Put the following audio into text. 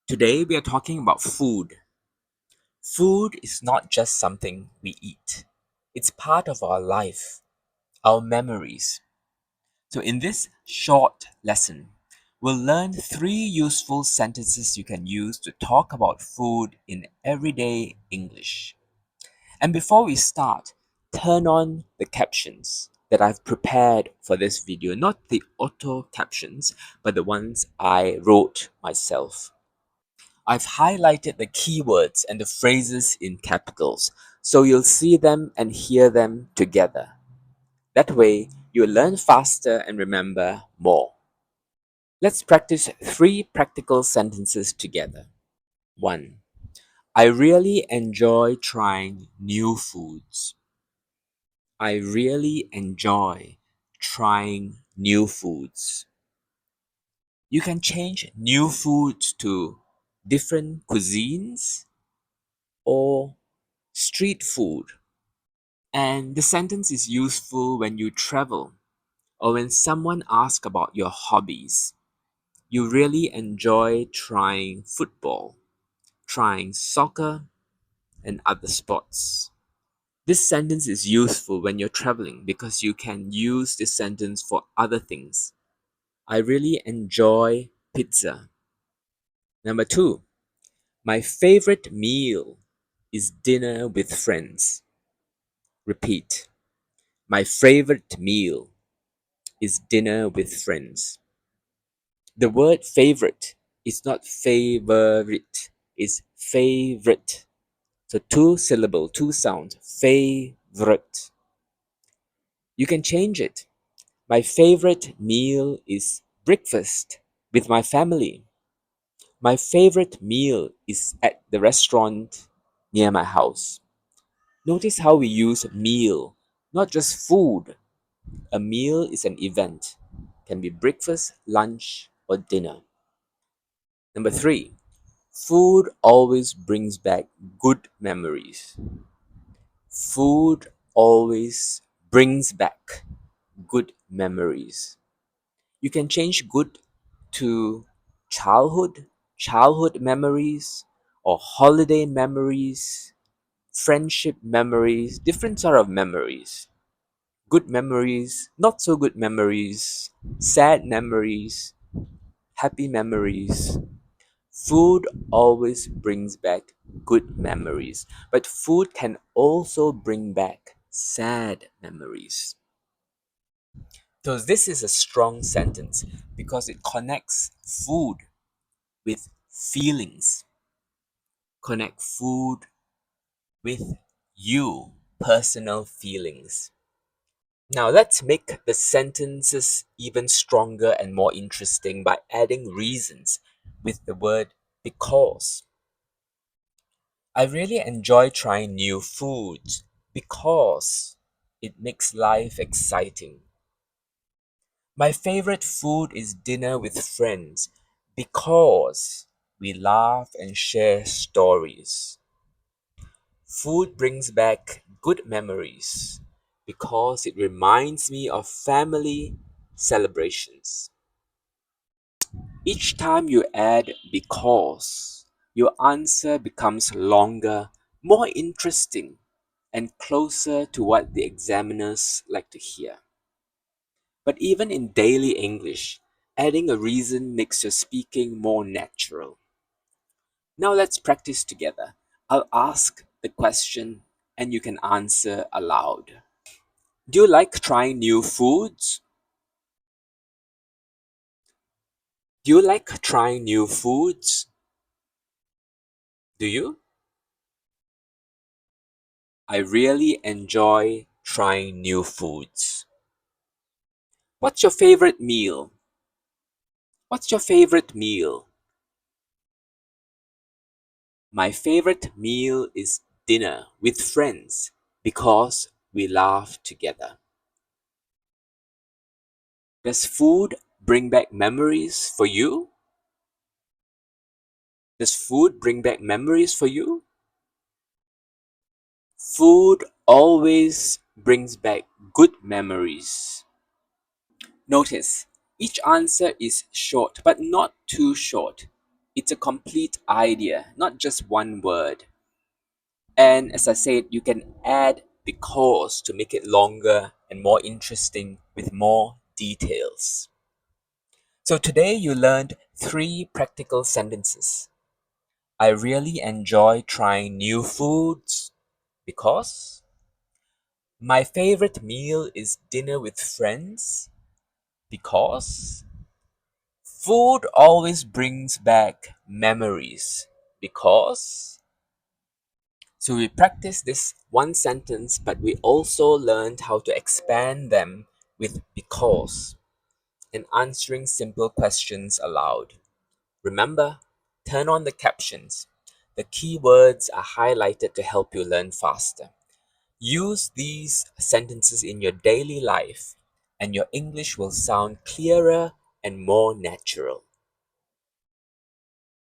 Today we are talking about food. Food is not just something we eat. It's part of our life, our memories. So in this short lesson, we'll learn 3 useful sentences you can use to talk about food in everyday English. And before we start, turn on the captions that I've prepared for this video, not the auto captions, but the ones I wrote myself. I've highlighted the keywords and the phrases in capitals, so you'll see them and hear them together. That way, you'll learn faster and remember more. Let's practice 3 practical sentences together. 1. I really enjoy trying new foods. I really enjoy trying new foods. You can change new foods to different cuisines or street food. And the sentence is useful when you travel or when someone asks about your hobbies. You really enjoy trying football, trying soccer, and other sports. This sentence is useful when you're traveling because you can use this sentence for other things. I really enjoy pizza. Number 2, my favorite meal is dinner with friends. Repeat. My favorite meal is dinner with friends. The word favorite is not favorite, it's favorite. So 2 syllable, 2 sounds. Favorite. You can change it. My favorite meal is breakfast with my family. My favorite meal is at the restaurant near my house. Notice how we use meal, not just food. A meal is an event. Can be breakfast, lunch, or dinner. Number 3, food always brings back good memories. Food always brings back good memories. You can change good to childhood memories, or holiday memories, friendship memories, different sort of memories. Good memories, not so good memories, sad memories, happy memories. Food always brings back good memories, but food can also bring back sad memories. So this is a strong sentence because it connects food with feelings. Connect food with you, personal feelings. Now let's make the sentences even stronger and more interesting by adding reasons with the word because. I really enjoy trying new foods because it makes life exciting. My favorite food is dinner with friends because we laugh and share stories. Food brings back good memories because it reminds me of family celebrations. Each time you add because, your answer becomes longer, more interesting, and closer to what the examiners like to hear. But even in daily English, adding a reason makes your speaking more natural. Now let's practice together. I'll ask the question and you can answer aloud. Do you like trying new foods? Do you like trying new foods? Do you? I really enjoy trying new foods. What's your favorite meal? What's your favorite meal? My favorite meal is dinner with friends because we laugh together. Does food bring back memories for you? Does food bring back memories for you? Food always brings back good memories. Notice, each answer is short, but not too short. It's a complete idea, not just one word. And as I said, you can add because to make it longer and more interesting with more details. So today you learned 3 practical sentences. I really enjoy trying new foods because my favorite meal is dinner with friends because food always brings back memories because. So we practiced this one sentence, but we also learned how to expand them with because and answering simple questions aloud. Remember, turn on the captions. The keywords are highlighted to help you learn faster. Use these sentences in your daily life, and your English will sound clearer and more natural.